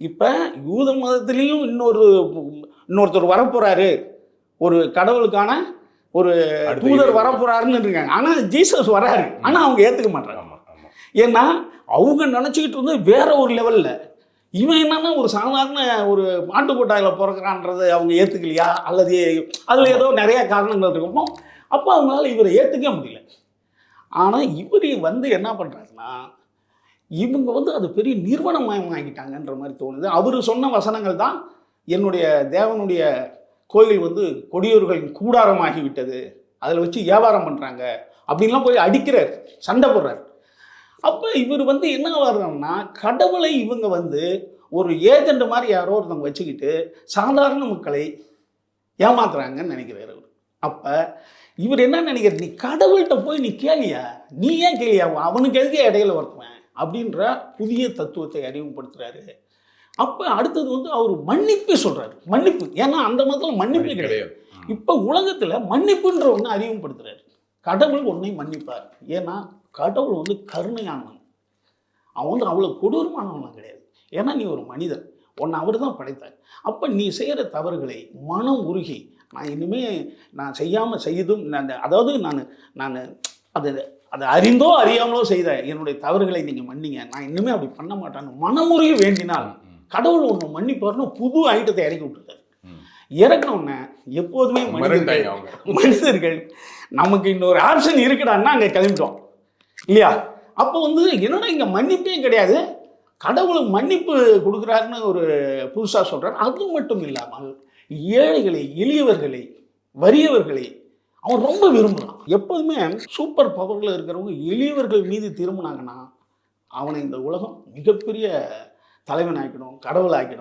இப்போ யூத மதத்துலேயும் இன்னொருத்தர் வரப்போகிறாரு, ஒரு கடவுளுக்கான ஒரு தூதர் வரப்போகிறாருன்னு இருக்காங்க. ஆனால் ஜீசஸ் வராரு, ஆனால் அவங்க ஏற்றுக்க மாட்டாங்க. ஏன்னா அவங்க நினச்சிக்கிட்டு இருந்து வேற ஒரு லெவலில், இவன் என்னன்னா ஒரு சாதாரண ஒரு மாட்டுக்கொட்டாயில் பிறக்கிறான்றது அவங்க ஏற்றுக்கலையா, அல்லது அதில் ஏதோ நிறைய காரணங்கள் இருக்கும். அப்போ அவங்களால இவரை ஏற்றுக்க முடியல. ஆனால் இவர் என்ன பண்ணுறாருன்னா, இவங்க அது பெரிய நிறுவனமயமாகிட்டாங்கன்ற மாதிரி தோணுது. அவர் சொன்ன வசனங்கள் தான் என்னுடைய தேவனுடைய கோயில் கொடியோர்களின் கூடாரமாகிவிட்டது, அதில் வச்சு வியாபாரம் பண்ணுறாங்க அப்படின்லாம் போய் அடிக்கிறார், சண்டை போடுறார். அப்போ இவர் என்ன வர்றாங்கன்னா, கடவுளை இவங்க ஒரு ஏஜெண்ட் மாதிரி யாரோ ஒருத்தவங்க வச்சுக்கிட்டு சாதாரண மக்களை ஏமாத்துறாங்கன்னு நினைக்கிறார் அவர். அப்போ இவர் என்ன நினைக்கிறார், நீ கடவுள்கிட்ட போய் நீ கேளியா, நீ ஏன் கேளியா, அவனுக்கு எதுக்கே இடையில வருவேன் அப்படின்ற புதிய தத்துவத்தை அறிமுகப்படுத்துறாரு. அப்போ அடுத்தது அவர் மன்னிப்பு சொல்கிறாரு. மன்னிப்பு, ஏன்னா அந்த மதத்தில் மன்னிப்பு கிடையாது. இப்போ உலகத்தில் மன்னிப்புன்ற ஒன்று அறிமுகப்படுத்துறாரு. கடவுள் உன்னை மன்னிப்பார், ஏன்னா கடவுள் கருணையானவன். அவன் அவ்வளோ கொடூரமானவன் கிடையாது. ஏன்னா நீ ஒரு மனிதன், உன்னை அவர் தான் படைத்தார். அப்போ நீ செய்கிற தவறுகளை மனம் உருகி, நான் இனிமேல் நான் செய்யாமல் செய்தும் அதாவது நான் அதை அறிந்தோ அறியாமலோ செய்த என்னுடைய தவறுகளை நீங்கள் மன்னிங்க, நான் இன்னுமே அப்படி பண்ண மாட்டேன்னு மனமுருகி வேண்டினால் கடவுள் ஒன்று மன்னிப்பார்னு புது ஐட்டத்தை இறக்கி விட்டுருக்காரு. இறக்கணுன்னே எப்போதுமே மனிதர்கள் நமக்கு இன்னொரு ஆப்ஷன் இருக்குடான்னா அங்கே கிளம்பிட்டோம் இல்லையா? அப்போ என்னன்னா இங்கே மன்னிப்பே கிடையாது, கடவுளுக்கு மன்னிப்பு கொடுக்குறாருன்னு ஒரு புதுசாக சொல்கிறார். அது மட்டும் இல்லாமல் ஏழைகளை, எளியவர்களை, வறியவர்களை அவன் ரொம்ப விரும்புகிறான். எப்போதுமே சூப்பர் பவரில் இருக்கிறவங்க எளியவர்கள் மீது திரும்பினாங்கன்னா அவனை இந்த உலகம் மிகப்பெரிய தலைவன் ஆக்கிடும், கடவுள் ஆக்கிடும்.